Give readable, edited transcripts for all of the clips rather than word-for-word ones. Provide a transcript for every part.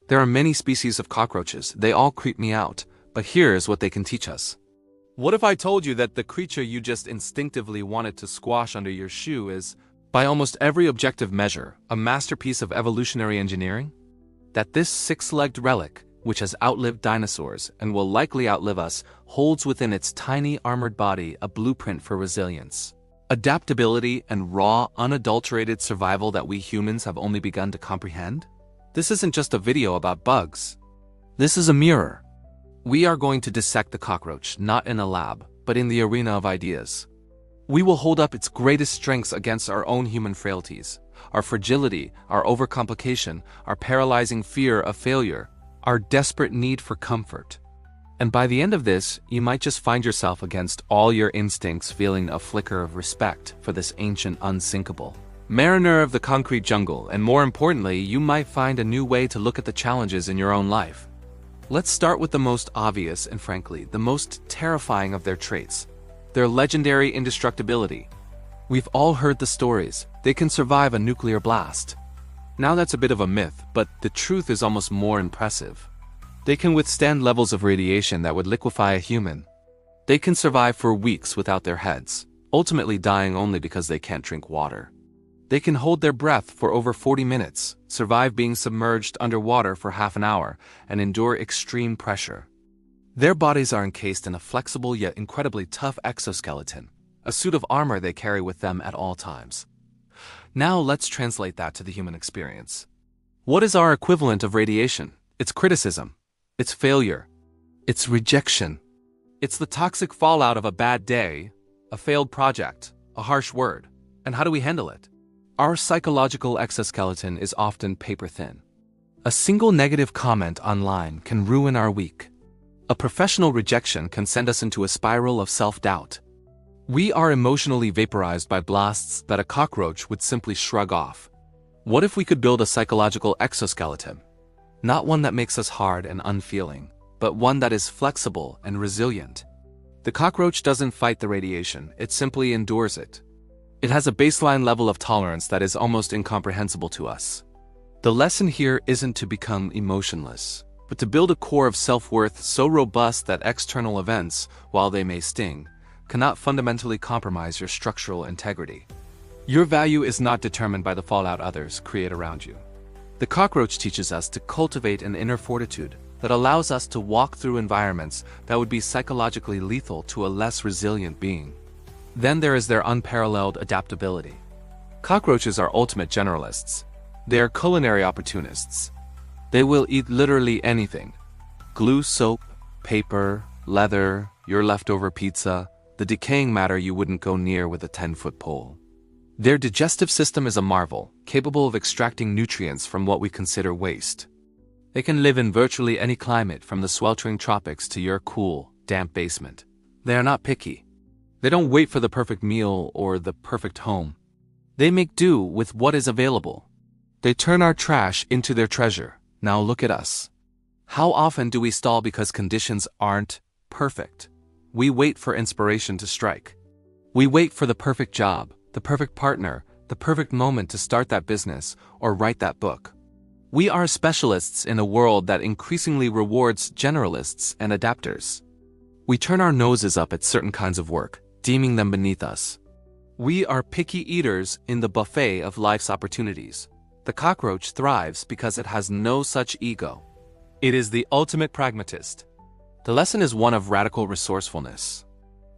There are many species of cockroaches, they all creep me out, but here's what they can teach us. What if I told you that the creature you just instinctively wanted to squash under your shoe is, by almost every objective measure, a masterpiece of evolutionary engineering? That this six-legged relic, which has outlived dinosaurs and will likely outlive us, holds within its tiny armored body a blueprint for resilience, adaptability, and raw, unadulterated survival that we humans have only begun to comprehend? This isn't just a video about bugs. This is a mirror. We are going to dissect the cockroach, not in a lab, but in the arena of ideas. We will hold up its greatest strengths against our own human frailties, our fragility, our overcomplication, our paralyzing fear of failure, our desperate need for comfort. And by the end of this, you might just find yourself against all your instincts feeling a flicker of respect for this ancient unthinkable mariner of the concrete jungle, and more importantly, you might find a new way to look at the challenges in your own life. Let's start with the most obvious and frankly, the most terrifying of their traits, their legendary indestructibility. We've all heard the stories. They can survive a nuclear blast. Now that's a bit of a myth, but the truth is almost more impressive. They can withstand levels of radiation that would liquefy a human. They can survive for weeks without their heads, ultimately dying only because they can't drink water. They can hold their breath for over 40 minutes, survive being submerged underwater for half an hour, and endure extreme pressure. Their bodies are encased in a flexible yet incredibly tough exoskeleton, a suit of armor they carry with them at all times. Now let's translate that to the human experience. What is our equivalent of radiation? It's criticism. It's failure. It's rejection. It's the toxic fallout of a bad day, a failed project, a harsh word. And how do we handle it? Our psychological exoskeleton is often paper-thin. A single negative comment online can ruin our week. A professional rejection can send us into a spiral of self-doubt. We are emotionally vaporized by blasts that a cockroach would simply shrug off. What if we could build a psychological exoskeleton? Not one that makes us hard and unfeeling, but one that is flexible and resilient. The cockroach doesn't fight the radiation, it simply endures it. It has a baseline level of tolerance that is almost incomprehensible to us. The lesson here isn't to become emotionless, but to build a core of self-worth so robust that external events, while they may sting, cannot fundamentally compromise your structural integrity. Your value is not determined by the fallout others create around you. The cockroach teaches us to cultivate an inner fortitude that allows us to walk through environments that would be psychologically lethal to a less resilient being. Then there is their unparalleled adaptability. Cockroaches are ultimate generalists. They are culinary opportunists. They will eat literally anything. Glue, soap, paper, leather, your leftover pizza, the decaying matter you wouldn't go near with a 10-foot pole. Their digestive system is a marvel, capable of extracting nutrients from what we consider waste. They can live in virtually any climate, from the sweltering tropics to your cool, damp basement. They are not picky. They don't wait for the perfect meal or the perfect home. They make do with what is available. They turn our trash into their treasure. Now look at us. How often do we stall because conditions aren't perfect? We wait for inspiration to strike. We wait for the perfect job, the perfect partner, the perfect moment to start that business or write that book. We are specialists in a world that increasingly rewards generalists and adapters. We turn our noses up at certain kinds of work, deeming them beneath us. We are picky eaters in the buffet of life's opportunities. The cockroach thrives because it has no such ego. It is the ultimate pragmatist. The lesson is one of radical resourcefulness.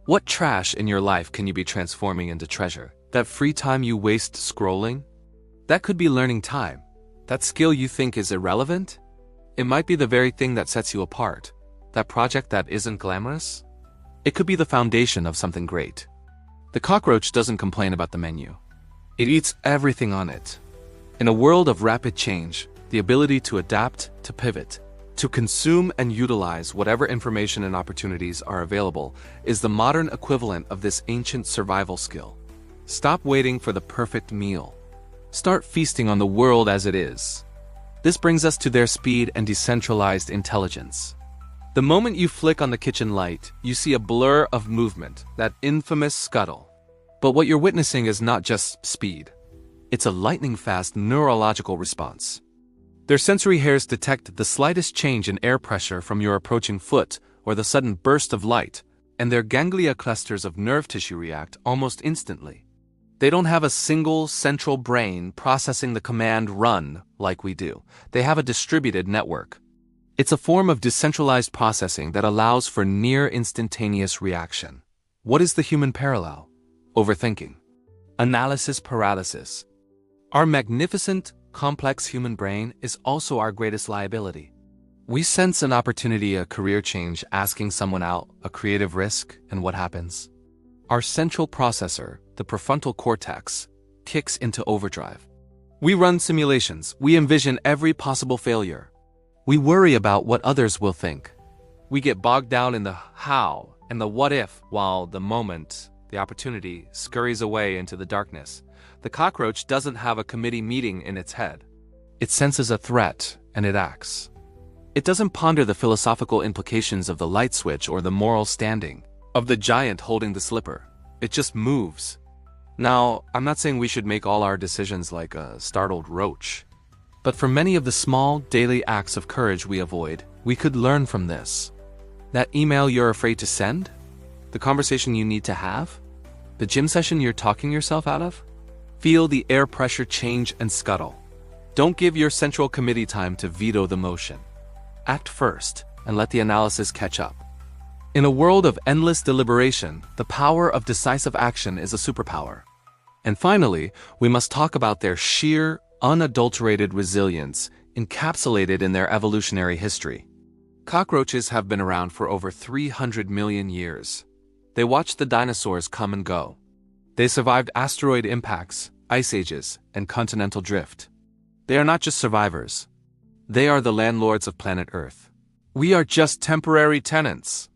What trash in your life can you be transforming into treasure? That free time you waste scrolling? That could be learning time. That skill you think is irrelevant? It might be the very thing that sets you apart. That project that isn't glamorous? It could be the foundation of something great. The cockroach doesn't complain about the menu. It eats everything on it. In a world of rapid change, the ability to adapt, to pivot, to consume and utilize whatever information and opportunities are available is the modern equivalent of this ancient survival skill. Stop waiting for the perfect meal. Start feasting on the world as it is. This brings us to their speed and decentralized intelligence. The moment you flick on the kitchen light, you see a blur of movement, that infamous scuttle. But what you're witnessing is not just speed. It's a lightning-fast neurological response. Their sensory hairs detect the slightest change in air pressure from your approaching foot or the sudden burst of light, and their ganglia clusters of nerve tissue react almost instantly. They don't have a single central brain processing the command run like we do. They have a distributed network. It's a form of decentralized processing that allows for near instantaneous reaction. What is the human parallel? Overthinking. Analysis paralysis. Our magnificent, complex human brain is also our greatest liability. We sense an opportunity, a career change, asking someone out, a creative risk, and what happens? Our central processor, the prefrontal cortex, kicks into overdrive. We run simulations. We envision every possible failure. We worry about what others will think. We get bogged down in the how and the what if, while the moment, the opportunity, scurries away into the darkness. The cockroach doesn't have a committee meeting in its head. It senses a threat and it acts. It doesn't ponder the philosophical implications of the light switch or the moral standing of the giant holding the slipper. It just moves. Now, I'm not saying we should make all our decisions like a startled roach. But for many of the small, daily acts of courage we avoid, we could learn from this. That email you're afraid to send? The conversation you need to have? The gym session you're talking yourself out of? Feel the air pressure change and scuttle. Don't give your central committee time to veto the motion. Act first and let the analysis catch up. In a world of endless deliberation, the power of decisive action is a superpower. And finally, we must talk about their sheer, unadulterated resilience encapsulated in their evolutionary history. Cockroaches have been around for over 300 million years. They watched the dinosaurs come and go. They survived asteroid impacts, ice ages, and continental drift. They are not just survivors. They are the landlords of planet Earth. We are just temporary tenants.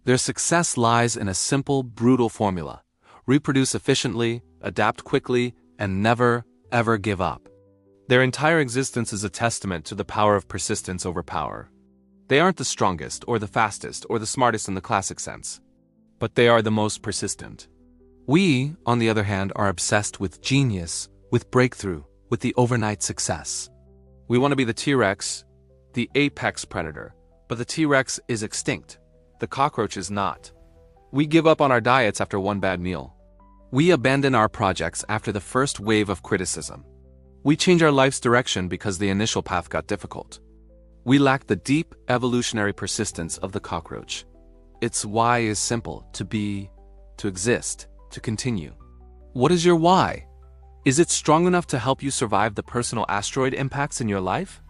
Their success lies in a simple, brutal formula. Reproduce efficiently, adapt quickly, and never, ever give up. Their entire existence is a testament to the power of persistence over power. They aren't the strongest, or the fastest, or the smartest in the classic sense. But they are the most persistent. We, on the other hand, are obsessed with genius, with breakthrough, with the overnight success. We want to be the T-Rex, the apex predator, but the T-Rex is extinct. The cockroach is not. We give up on our diets after one bad meal. We abandon our projects after the first wave of criticism. We change our life's direction because the initial path got difficult. We lack the deep evolutionary persistence of the cockroach. Its why is simple: to be, to exist, to continue. What is your why? Is it strong enough to help you survive the personal asteroid impacts in your life?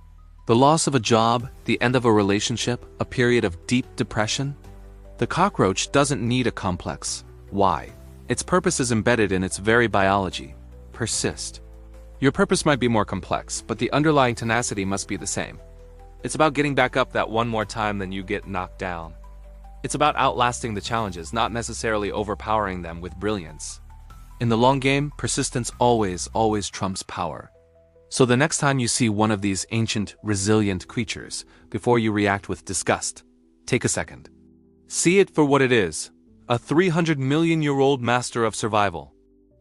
The loss of a job, the end of a relationship, a period of deep depression? The cockroach doesn't need a complex why. Its purpose is embedded in its very biology: persist. Your purpose might be more complex, but the underlying tenacity must be the same. It's about getting back up that one more time than you get knocked down. It's about outlasting the challenges, not necessarily overpowering them with brilliance. In the long game, persistence always trumps power. So the next time you see one of these ancient, resilient creatures, before you react with disgust, take a second. See it for what it is: a 300-million-year-old master of survival.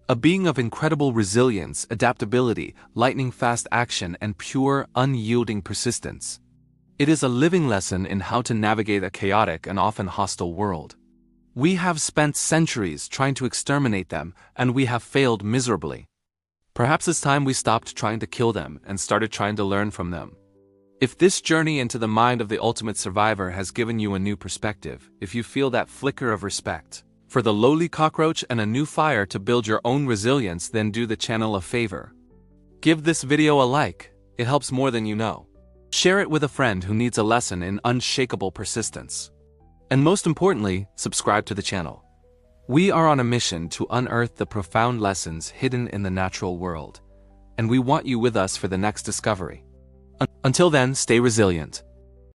A being of incredible resilience, adaptability, lightning-fast action, and pure, unyielding persistence. It is a living lesson in how to navigate a chaotic and often hostile world. We have spent centuries trying to exterminate them, and we have failed miserably. Perhaps it's time we stopped trying to kill them and started trying to learn from them. If this journey into the mind of the ultimate survivor has given you a new perspective, if you feel that flicker of respect for the lowly cockroach and a new fire to build your own resilience, then do the channel a favor. Give this video a like. It helps more than you know. Share it with a friend who needs a lesson in unshakable persistence. And most importantly, subscribe to the channel. We are on a mission to unearth the profound lessons hidden in the natural world, and we want you with us for the next discovery. Until then, stay resilient.